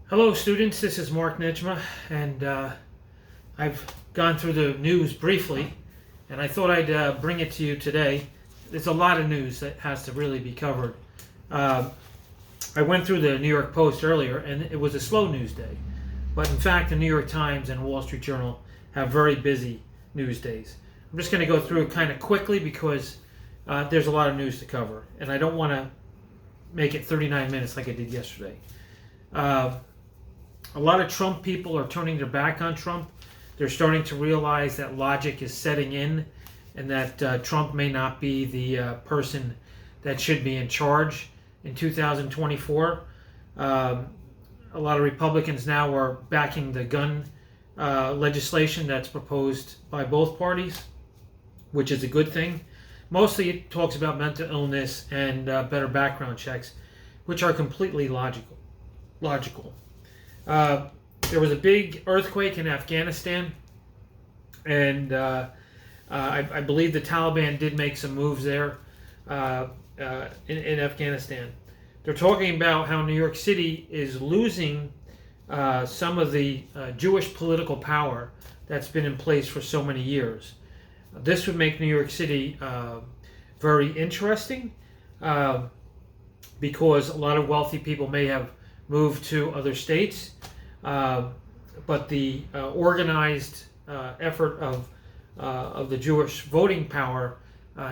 Hello, students. This is Mark Nijma, and I've gone through the news briefly, and I thought I'd bring it to you today. There's a lot of news that has to really be covered. Uh, I went through the New York Post earlier, and it was a slow news day. But in fact, the New York Times and Wall Street Journal have very busy news days. I'm just going to go through it kind of quickly because there's a lot of news to cover, and I don't want to make it 39 minutes like I did yesterday. A lot of Trump people are turning their back on Trump. They're starting to realize that logic is setting in and that Trump may not be the person that should be in charge in 2024. A lot of Republicans now are backing the gun legislation that's proposed by both parties, which is a good thing. Mostly it talks about mental illness and better background checks, which are completely logical. There was a big earthquake in Afghanistan, and I believe the Taliban did make some moves there in Afghanistan. They're talking about how New York City is losing some of the Jewish political power that's been in place for so many years. This would make New York City very interesting because a lot of wealthy people may have moved to other states, but the organized effort of the Jewish voting power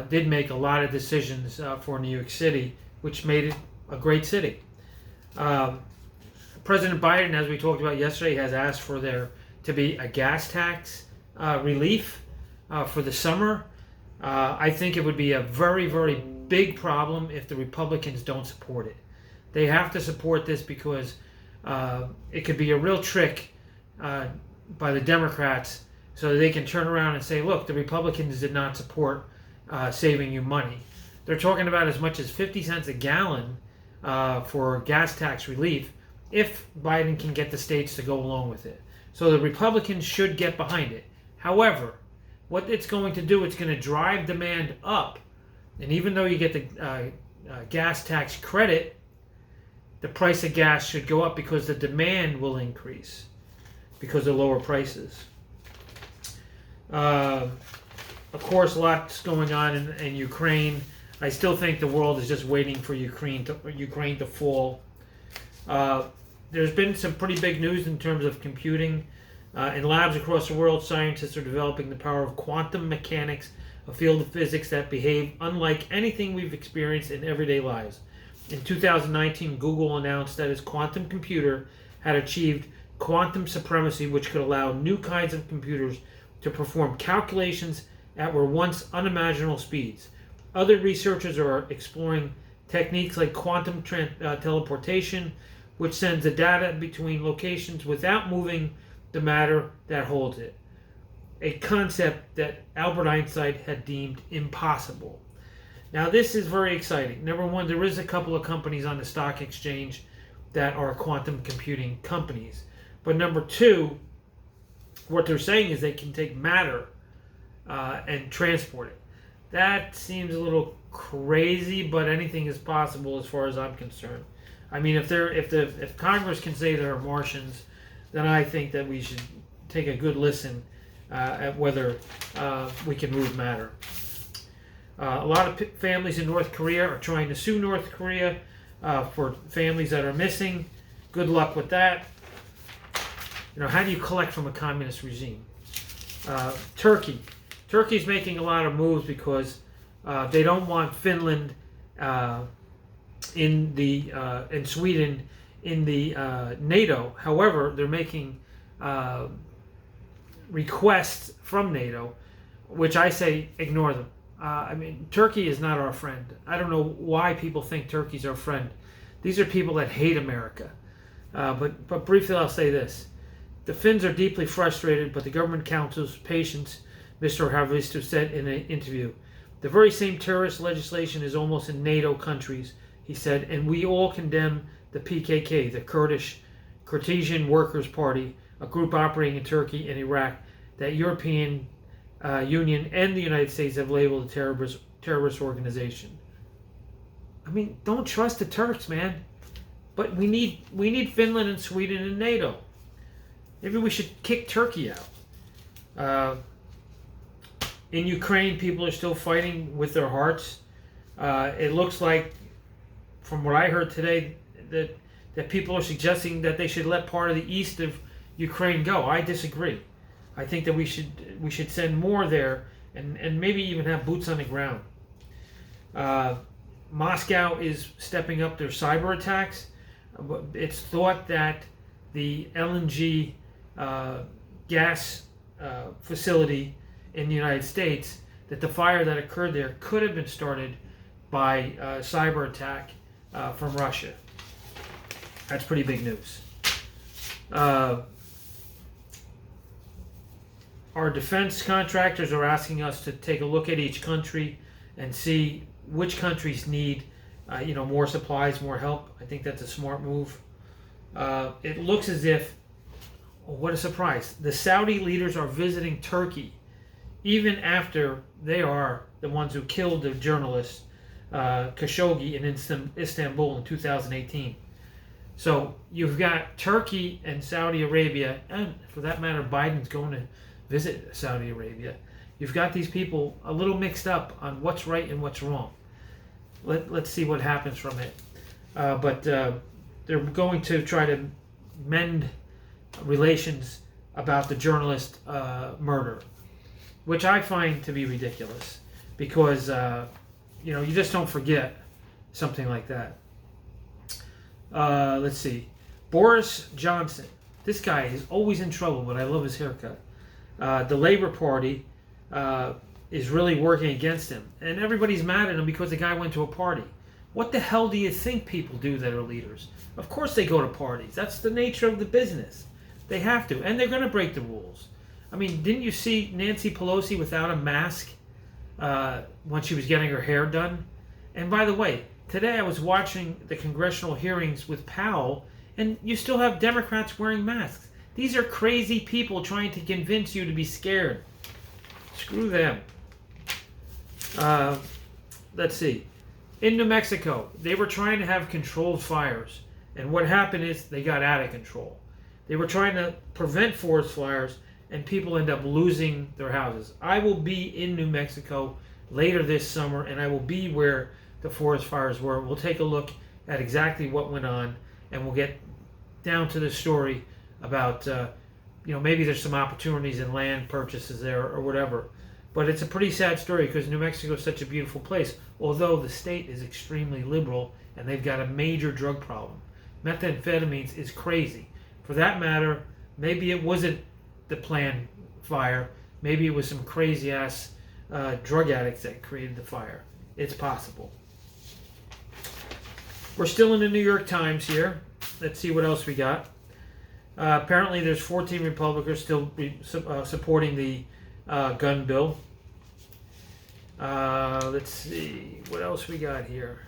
did make a lot of decisions for New York City, which made it a great city. President Biden, as we talked about yesterday, has asked for there to be a gas tax relief for the summer. I think it would be a very, very big problem if the Republicans don't support it. They have to support this because it could be a real trick by the Democrats so that they can turn around and say, look, the Republicans did not support saving you money. They're talking about as much as 50 cents a gallon for gas tax relief if Biden can get the states to go along with it. So the Republicans should get behind it. However, what it's going to do, it's going to drive demand up. And even though you get the gas tax credit, the price of gas should go up because the demand will increase because of lower prices. Of course, lots going on in Ukraine. I still think the world is just waiting for Ukraine to fall. There's been some pretty big news in terms of computing. In labs across the world, scientists are developing the power of quantum mechanics, a field of physics that behave unlike anything we've experienced in everyday lives. In 2019, Google announced that its quantum computer had achieved quantum supremacy, which could allow new kinds of computers to perform calculations at were once unimaginable speeds. Other researchers are exploring techniques like quantum teleportation, which sends the data between locations without moving the matter that holds it, a concept that Albert Einstein had deemed impossible. Now, this is very exciting. Number one, there is a couple of companies on the stock exchange that are quantum computing companies. But number two, what they're saying is they can take matter and transport it. That seems a little crazy, but anything is possible as far as I'm concerned. I mean, if Congress can say there are Martians, then I think that we should take a good listen at whether we can move matter. A lot of families in North Korea are trying to sue North Korea for families that are missing. Good luck with that. How do you collect from a communist regime? Turkey. Turkey's making a lot of moves because they don't want Finland and Sweden in the NATO. However, they're making requests from NATO, which I say ignore them. Turkey is not our friend. I don't know why people think Turkey's our friend. These are people that hate America. But briefly, I'll say this. The Finns are deeply frustrated, but the government counsels patience, Mr. Haavisto said in an interview. The very same terrorist legislation is almost in NATO countries, he said, and we all condemn the PKK, the Kurdistan Workers' Party, a group operating in Turkey and Iraq that European Union and the United States have labeled a terrorist organization. Don't trust the Turks, man. But we need Finland and Sweden in NATO. Maybe we should kick Turkey out. In Ukraine, people are still fighting with their hearts. It looks like, from what I heard today, that people are suggesting that they should let part of the east of Ukraine go. I disagree. I think that we should send more there and maybe even have boots on the ground. Moscow is stepping up their cyber attacks. It's thought that the LNG gas facility in the United States, that the fire that occurred there could have been started by a cyber attack from Russia. That's pretty big news. Our defense contractors are asking us to take a look at each country and see which countries need more supplies, more help. I think that's a smart move. It looks as if, what a surprise, the Saudi leaders are visiting Turkey, even after they are the ones who killed the journalist Khashoggi in Istanbul in 2018. So you've got Turkey and Saudi Arabia, and for that matter, Biden's going to visit Saudi Arabia. You've got these people a little mixed up on what's right and what's wrong. Let's see what happens from it. But they're going to try to mend relations about the journalist murder, which I find to be ridiculous, because you just don't forget something like that. Let's see. Boris Johnson. This guy is always in trouble, but I love his haircut. The Labour Party is really working against him. And everybody's mad at him because the guy went to a party. What the hell do you think people do that are leaders? Of course they go to parties. That's the nature of the business. They have to. And they're going to break the rules. I mean, didn't you see Nancy Pelosi without a mask when she was getting her hair done? And by the way, today I was watching the congressional hearings with Powell, and you still have Democrats wearing masks. These are crazy people trying to convince you to be scared. Screw them. Let's see. In New Mexico, they were trying to have controlled fires. And what happened is they got out of control. They were trying to prevent forest fires, and people end up losing their houses. I will be in New Mexico later this summer, and I will be where the forest fires were. We'll take a look at exactly what went on, and we'll get down to the story about, maybe there's some opportunities in land purchases there or whatever. But it's a pretty sad story because New Mexico is such a beautiful place, although the state is extremely liberal and they've got a major drug problem. Methamphetamines is crazy. For that matter, maybe it wasn't the planned fire. Maybe it was some crazy-ass drug addicts that created the fire. It's possible. We're still in the New York Times here. Let's see what else we got. Apparently, there's 14 Republicans still supporting the gun bill. Let's see what else we got here.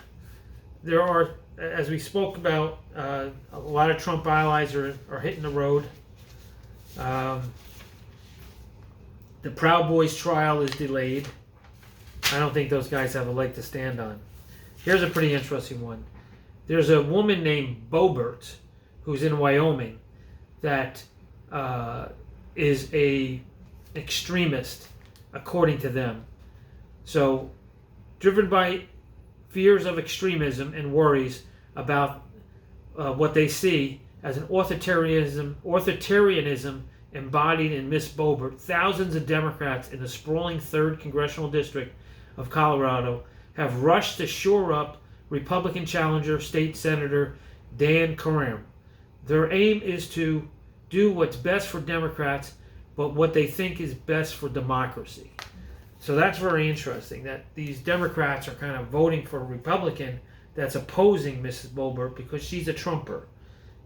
There are, as we spoke about, a lot of Trump allies are hitting the road. The Proud Boys trial is delayed. I don't think those guys have a leg to stand on. Here's a pretty interesting one. There's a woman named Boebert who's in Wyoming that is a extremist, according to them. So, driven by fears of extremism and worries about what they see as an authoritarianism embodied in Miss Boebert, thousands of Democrats in the sprawling 3rd Congressional District of Colorado have rushed to shore up Republican challenger State Senator Dan Coram. Their aim is to do what's best for Democrats, but what they think is best for democracy. So that's very interesting, that these Democrats are kind of voting for a Republican that's opposing Mrs. Boebert because she's a Trumper.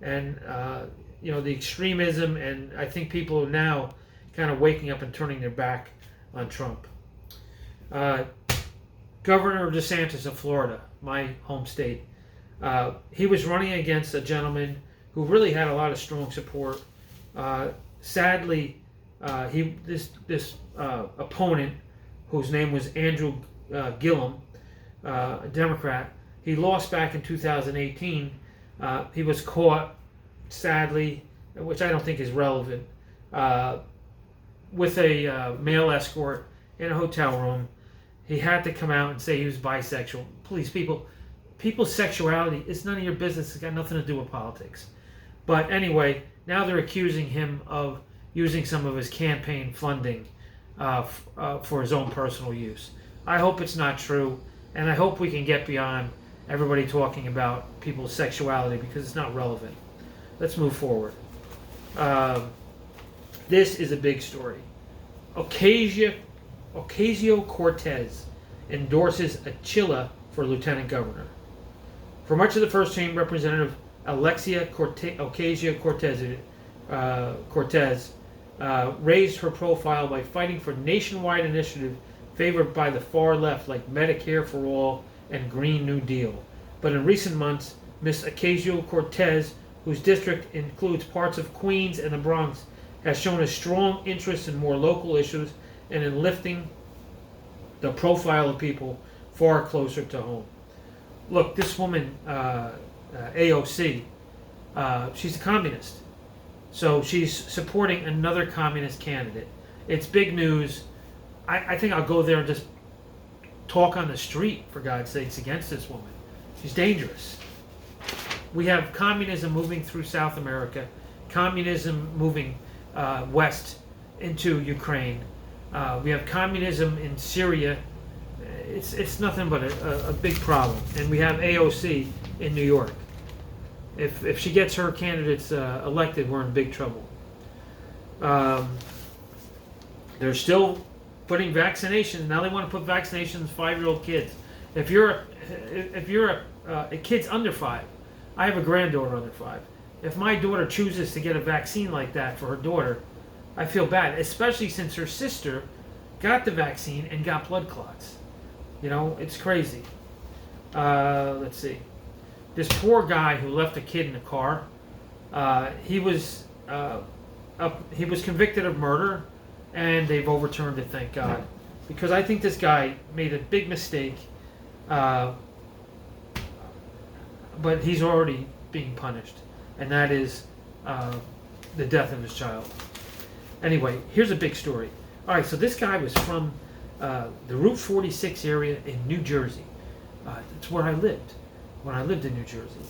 And, the extremism, and I think people are now kind of waking up and turning their back on Trump. Governor DeSantis of Florida, my home state, he was running against a gentleman who really had a lot of strong support. Sadly, this opponent, whose name was Andrew Gillum, a Democrat, he lost back in 2018 He was caught, sadly, which I don't think is relevant, with a male escort in a hotel room. He had to come out and say he was bisexual. Please, people's sexuality is none of your business. It's got nothing to do with politics. But anyway, now they're accusing him of using some of his campaign funding for his own personal use. I hope it's not true, and I hope we can get beyond everybody talking about people's sexuality because it's not relevant. Let's move forward. This is a big story. Ocasio-Cortez endorses Achilla for lieutenant governor. For much of the first term, Representative Alexia Ocasio-Cortez raised her profile by fighting for nationwide initiative favored by the far left like Medicare for All and Green New Deal. But in recent months, Ms. Ocasio-Cortez, whose district includes parts of Queens and the Bronx, has shown a strong interest in more local issues and in lifting the profile of people far closer to home. Look, this woman, AOC, she's a communist. So she's supporting another communist candidate. It's big news. I think I'll go there and just talk on the street, for God's sakes, against this woman. She's dangerous. We have communism moving through South America, communism moving west into Ukraine. We have communism in Syria. It's nothing but a big problem. And we have AOC in New York. If she gets her candidates elected, we're in big trouble. They're still putting vaccinations. Now they want to put vaccinations in 5-year-old kids. If you're a kid's under 5, I have a granddaughter under 5. If my daughter chooses to get a vaccine like that for her daughter, I feel bad, especially since her sister got the vaccine and got blood clots. You know, it's crazy. Let's see. This poor guy who left a kid in the car, he was convicted of murder, and they've overturned it, thank God. Because I think this guy made a big mistake, but he's already being punished, and that is the death of his child. Anyway, here's a big story. All right, so this guy was from the Route 46 area in New Jersey. That's where I lived when I lived in New Jersey.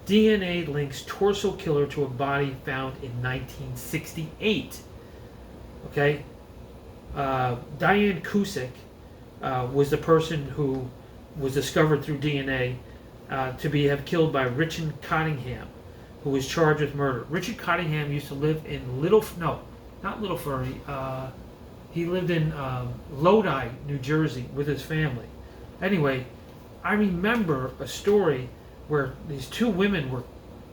DNA links torso killer to a body found in 1968. Okay? Diane Cusick was the person who was discovered through DNA to have killed by Richard Cottingham, who was charged with murder. Richard Cottingham used to live in not Little Ferry. He lived in Lodi, New Jersey, with his family. Anyway, I remember a story where these 2 women were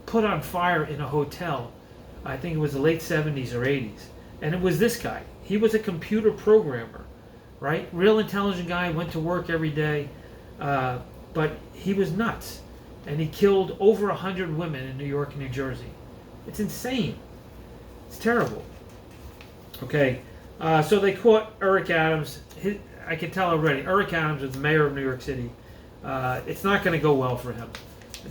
put on fire in a hotel. I think it was the late 70s or 80s. And it was this guy. He was a computer programmer, right? Real intelligent guy, went to work every day. But he was nuts. And he killed over 100 women in New York and New Jersey. It's insane. It's terrible. Okay, so they caught Eric Adams. I can tell already, Eric Adams is the mayor of New York City. It's not going to go well for him.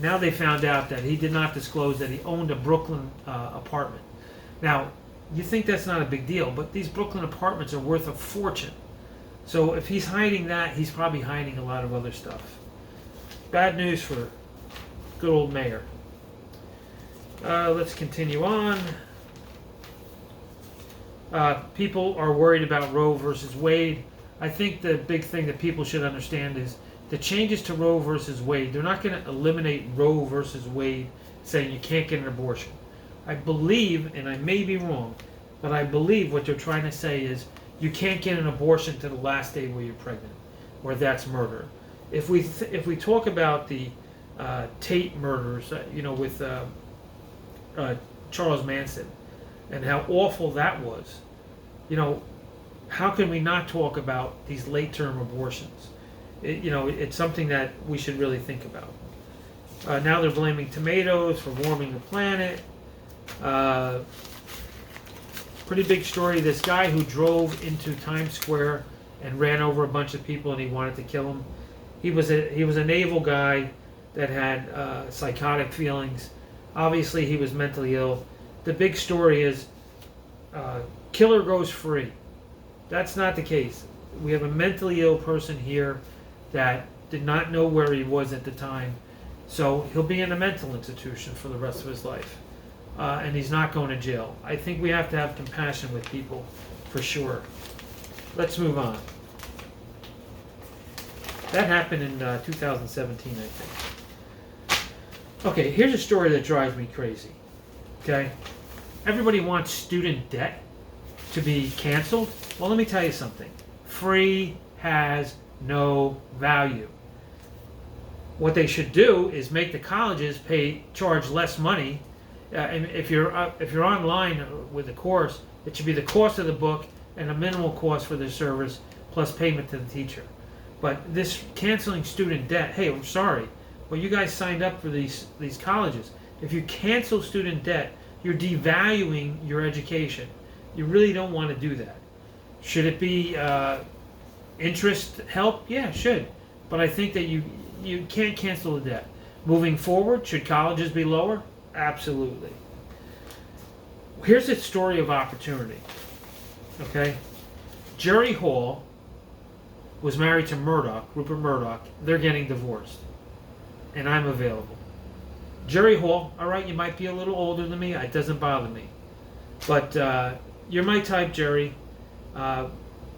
Now they found out that he did not disclose that he owned a Brooklyn apartment. Now, you think that's not a big deal, but these Brooklyn apartments are worth a fortune. So if he's hiding that, he's probably hiding a lot of other stuff. Bad news for good old mayor. Let's continue on. People are worried about Roe versus Wade. I think the big thing that people should understand is the changes to Roe versus Wade, they're not going to eliminate Roe versus Wade saying you can't get an abortion. I believe, and I may be wrong, but I believe what they're trying to say is you can't get an abortion to the last day where you're pregnant, or that's murder. If we talk about the Tate murders, with Charles Manson, and how awful that was, how can we not talk about these late-term abortions? It's something that we should really think about. Now they're blaming tomatoes for warming the planet. Pretty big story. This guy who drove into Times Square and ran over a bunch of people and he wanted to kill them. He was a naval guy that had psychotic feelings. Obviously, he was mentally ill. The big story is killer goes free. That's not the case. We have a mentally ill person here that did not know where he was at the time. So he'll be in a mental institution for the rest of his life. And he's not going to jail. I think we have to have compassion with people, for sure. Let's move on. That happened in 2017, I think. Okay, here's a story that drives me crazy. Okay? Everybody wants student debt to be canceled. Well, let me tell you something. Free has no value. What they should do is make the colleges charge less money. And if you're online with a course, it should be the cost of the book and a minimal cost for the service plus payment to the teacher. But this canceling student debt, hey, I'm sorry, well, you guys signed up for these colleges. If you cancel student debt, you're devaluing your education. You really don't want to do that. Should it be interest help? Yeah, it should. But I think that you can't cancel the debt. Moving forward, should colleges be lower? Absolutely. Here's a story of opportunity. Okay? Jerry Hall was married to Rupert Murdoch. They're getting divorced. And I'm available. Jerry Hall, all right, you might be a little older than me. It doesn't bother me. But you're my type, Jerry.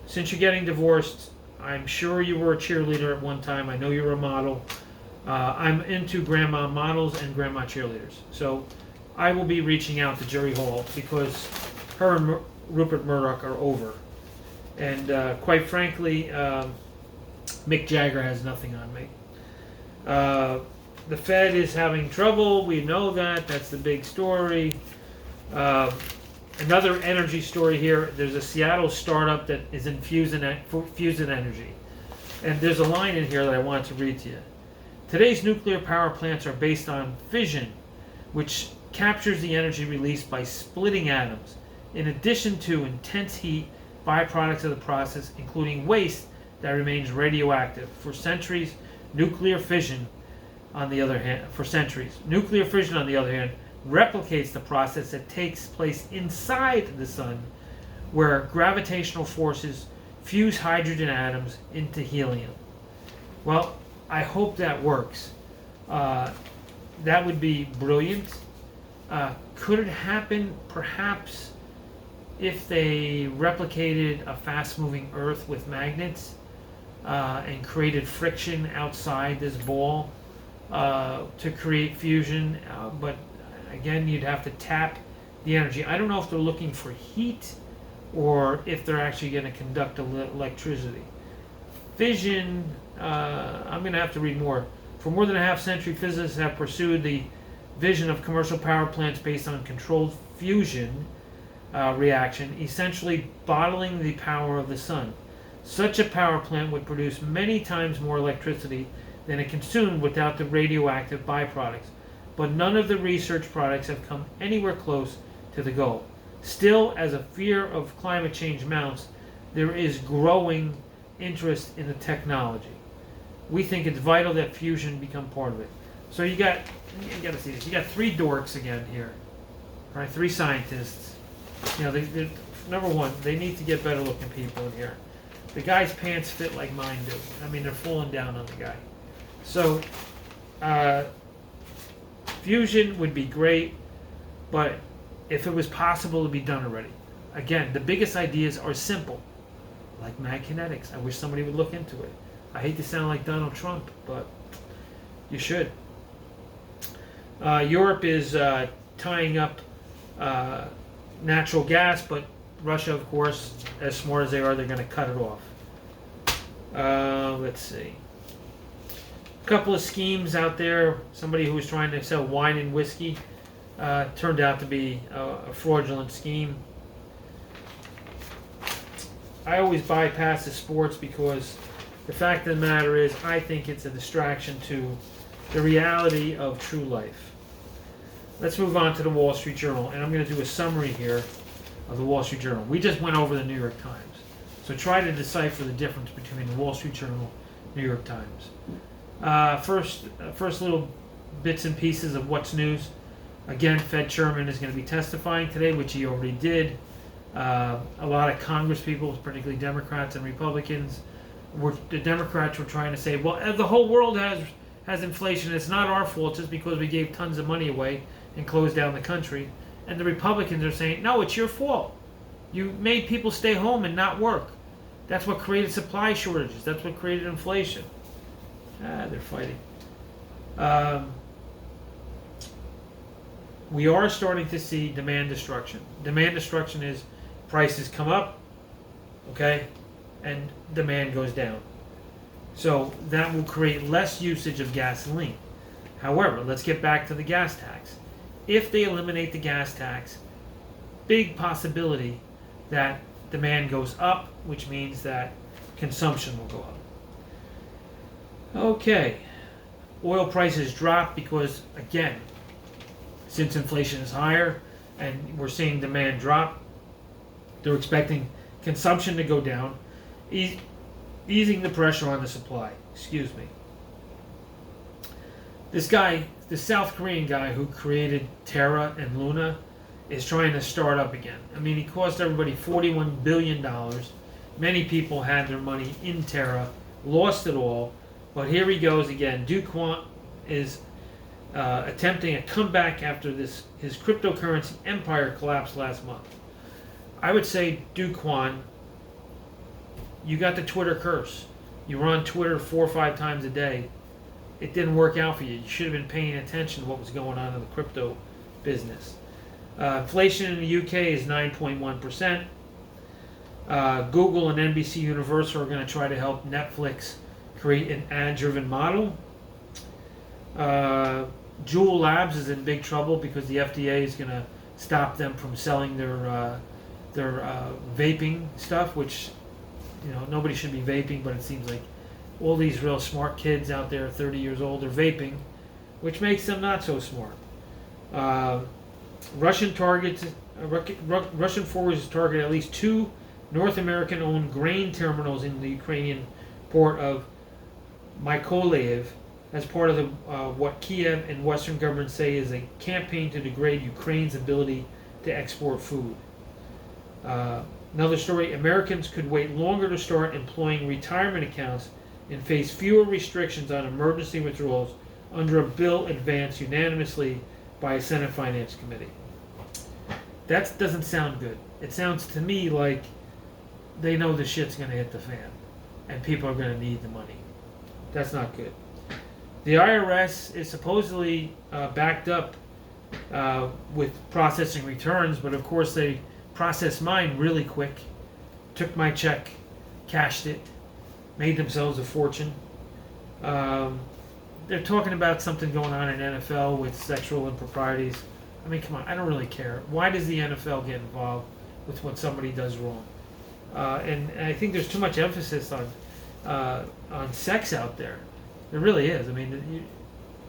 Since you're getting divorced, I'm sure you were a cheerleader at one time. I know you're a model. I'm into grandma models and grandma cheerleaders. So I will be reaching out to Jerry Hall because her and Rupert Murdoch are over. And quite frankly, Mick Jagger has nothing on me. The Fed is having trouble. We know that. That's the big story. Another energy story here. There's a Seattle startup that is in fusion energy. And there's a line in here that I want to read to you. Today's nuclear power plants are based on fission, which captures the energy released by splitting atoms. In addition to intense heat, byproducts of the process, including waste that remains radioactive. For centuries, nuclear fission, on the other hand, replicates the process that takes place inside the sun, where gravitational forces fuse hydrogen atoms into helium. Well, I hope that works. That would be brilliant. Could it happen? Perhaps if they replicated a fast-moving Earth with magnets and created friction outside this ball to create fusion, but again, you'd have to tap the energy. I don't know if they're looking for heat or if they're actually going to conduct electricity. Fission, I'm going to have to read more. For more than a half century, physicists have pursued the vision of commercial power plants based on controlled fusion reaction, essentially bottling the power of the sun. Such a power plant would produce many times more electricity than it consumed without the radioactive byproducts. But none of the research products have come anywhere close to the goal. Still, as a fear of climate change mounts, there is growing interest in the technology. We think it's vital that fusion become part of it. So you got to see this. You got three dorks again here, all right? Three scientists. You know, they number one, they need to get better looking people in here. The guy's pants fit like mine do. I mean, they're falling down on the guy. So, fusion would be great, but if it was possible to be done already. Again, the biggest ideas are simple, like magkinetics. I wish somebody would look into it. I hate to sound like Donald Trump, but you should. Europe is tying up natural gas, but Russia, of course, as smart as they are, they're going to cut it off. Let's see. A couple of schemes out there. Somebody who was trying to sell wine and whiskey turned out to be a fraudulent scheme. I always bypass the sports because the fact of the matter is I think it's a distraction to the reality of true life. Let's move on to the Wall Street Journal, and I'm going to do a summary here of the Wall Street Journal. We just went over the New York Times. So try to decipher the difference between the Wall Street Journal and New York Times. First little bits and pieces of what's news. Again, Fed chairman is going to be testifying today, which he already did. A lot of Congress people, particularly Democrats and Republicans, the Democrats were trying to say, well, the whole world has inflation. It's not our fault just because we gave tons of money away and closed down the country. And the Republicans are saying, no, it's your fault. You made people stay home and not work. That's what created supply shortages. That's what created inflation. They're fighting. We are starting to see demand destruction. Demand destruction is prices come up, okay, and demand goes down. So that will create less usage of gasoline. However, let's get back to the gas tax. If they eliminate the gas tax, big possibility that demand goes up, which means that consumption will go up. Okay, oil prices drop because, again, since inflation is higher and we're seeing demand drop, they're expecting consumption to go down, easing the pressure on the supply. Excuse me. This guy, the South Korean guy who created Terra and Luna, is trying to start up again. I mean, he cost everybody $41 billion. Many people had their money in Terra, lost it all, but here he goes again. Do Kwon is attempting a comeback after his cryptocurrency empire collapsed last month. I would say, Do Kwon, you got the Twitter curse. You were on Twitter 4 or 5 times a day. It didn't work out for you. You should have been paying attention to what was going on in the crypto business. Inflation in the UK is 9.1%. Google and NBC Universal are going to try to help Netflix create an ad-driven model. Juul Labs is in big trouble because the FDA is going to stop them from selling their vaping stuff, which, you know, nobody should be vaping, but it seems like all these real smart kids out there, 30 years old, are vaping, which makes them not so smart. Russian forces target at least 2 North American-owned grain terminals in the Ukrainian port of Mykolaiv as part of what Kiev and Western governments say is a campaign to degrade Ukraine's ability to export food. Another story, Americans could wait longer to start employing retirement accounts and face fewer restrictions on emergency withdrawals under a bill advanced unanimously by a Senate Finance Committee. That doesn't sound good. It sounds to me like they know the shit's going to hit the fan and people are going to need the money. That's not good. The IRS is supposedly backed up with processing returns, but of course they processed mine really quick, took my check, cashed it, made themselves a fortune. They're talking about something going on in NFL with sexual improprieties. I mean, come on, I don't really care. Why does the NFL get involved with what somebody does wrong? And I think there's too much emphasis on sex out there. There really is. I mean,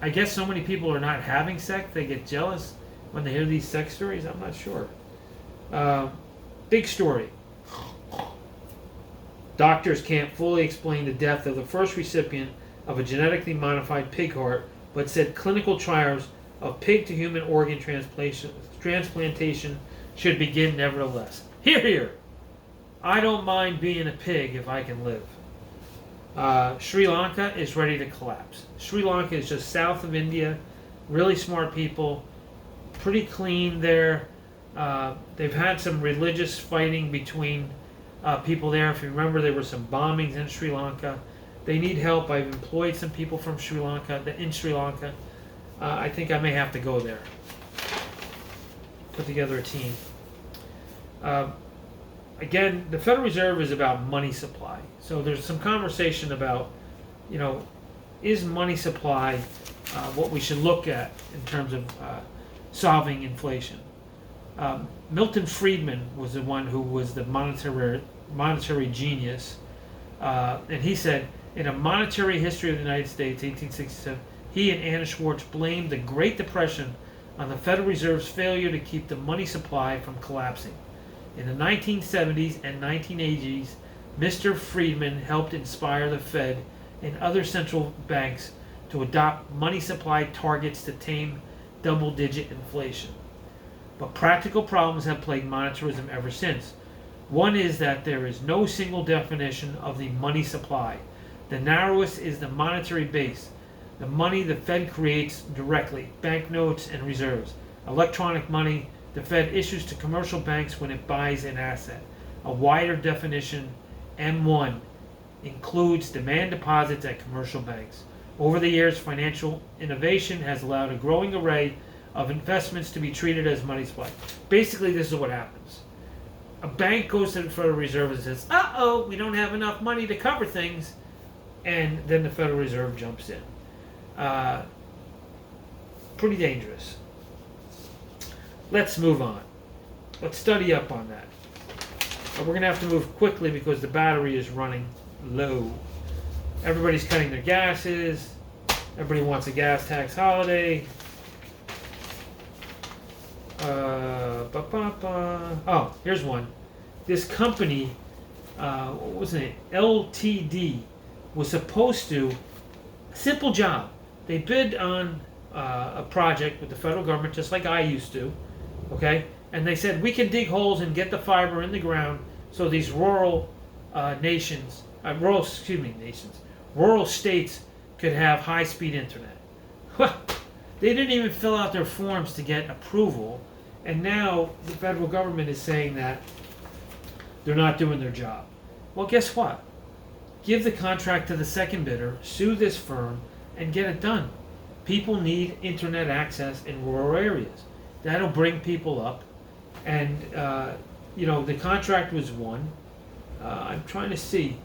I guess so many people are not having sex, they get jealous when they hear these sex stories. I'm not sure. Big story. Doctors can't fully explain the death of the first recipient of a genetically modified pig heart, but said clinical trials of pig-to-human organ transplantation should begin nevertheless. Hear, hear. I don't mind being a pig if I can live. Sri Lanka is ready to collapse. Sri Lanka is just south of India. Really smart people. Pretty clean there. They've had some religious fighting between people there. If you remember, there were some bombings in Sri Lanka. They need help. I've employed some people from Sri Lanka, in Sri Lanka. I think I may have to go there. Put together a team. Again, the Federal Reserve is about money supply. So there's some conversation about, you know, is money supply what we should look at in terms of solving inflation? Milton Friedman was the one who was the monetary genius. And he said, in A Monetary History of the United States, 1867, he and Anna Schwartz blamed the Great Depression on the Federal Reserve's failure to keep the money supply from collapsing. In the 1970s and 1980s, Mr. Friedman helped inspire the Fed and other central banks to adopt money supply targets to tame double-digit inflation. But practical problems have plagued monetarism ever since. One is that there is no single definition of the money supply. The narrowest is the monetary base, the money the Fed creates directly, banknotes and reserves. Electronic money the Fed issues to commercial banks when it buys an asset. A wider definition, M1, includes demand deposits at commercial banks. Over the years, financial innovation has allowed a growing array of investments to be treated as money supply. Basically, this is what happens. A bank goes to the Federal Reserve and says, uh-oh, we don't have enough money to cover things. And then the Federal Reserve jumps in. Pretty dangerous. Let's move on. Let's study up on that. But we're going to have to move quickly because the battery is running low. Everybody's cutting their gases. Everybody wants a gas tax holiday. Oh, here's one. This company, what was it? LTD was supposed to, simple job. They bid on a project with the federal government, just like I used to, okay? And they said we can dig holes and get the fiber in the ground so these rural rural states could have high-speed internet. They didn't even fill out their forms to get approval. And now the federal government is saying that they're not doing their job. Well, guess what? Give the contract to the second bidder, sue this firm, and get it done. People need internet access in rural areas. That'll bring people up. And, the contract was won. I'm trying to see.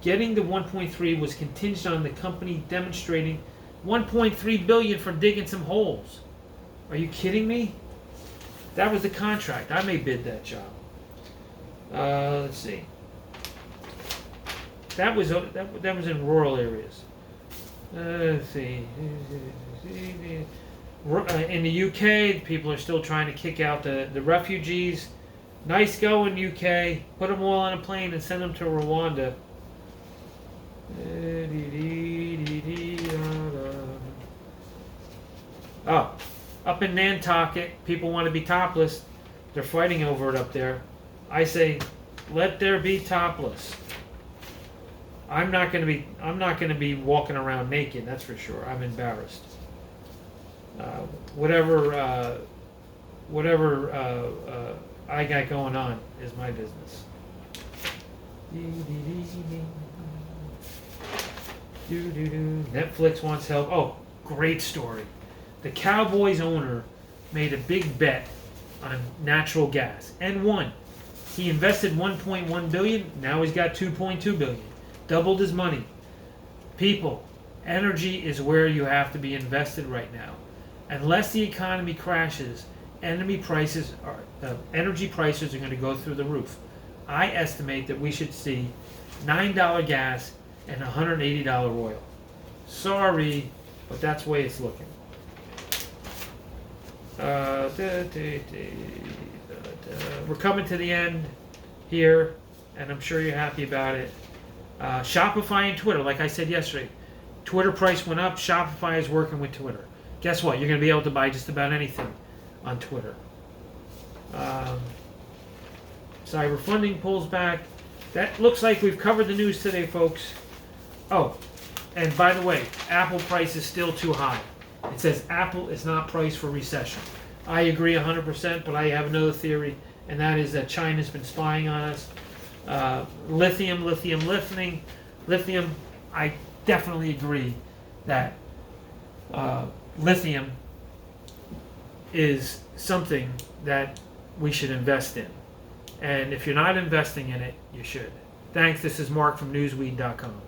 Getting the 1.3 was contingent on the company demonstrating 1.3 billion for digging some holes. Are you kidding me? That was the contract. I may bid that job. Let's see. That was in rural areas. Let's see. In the UK, people are still trying to kick out the refugees. Nice going, UK. Put them all on a plane and send them to Rwanda. Oh. Up in Nantucket, people want to be topless. They're fighting over it up there. I say, let there be topless. I'm not going to be walking around naked. That's for sure. I'm embarrassed. Whatever I got going on is my business. Netflix wants help. Oh, great story. The Cowboys owner made a big bet on natural gas and won. He invested $1.1 billion. Now he's got $2.2 billion. Doubled his money. People, energy is where you have to be invested right now. Unless the economy crashes, energy prices are going to go through the roof. I estimate that we should see $9 gas and $180 oil. Sorry, but that's the way it's looking. We're coming to the end here, and I'm sure you're happy about it. Shopify and Twitter, like I said yesterday, Twitter price went up. Shopify is working with Twitter. Guess what? You're going to be able to buy just about anything on Twitter. Cyber funding pulls back. That looks like we've covered the news today, folks. Oh, and by the way, Apple price is still too high. It says Apple is not priced for recession. I agree 100%, but I have another theory, and that is that China's been spying on us. Lithium, I definitely agree that lithium is something that we should invest in. And if you're not investing in it, you should. Thanks. This is Mark from Newsweed.com.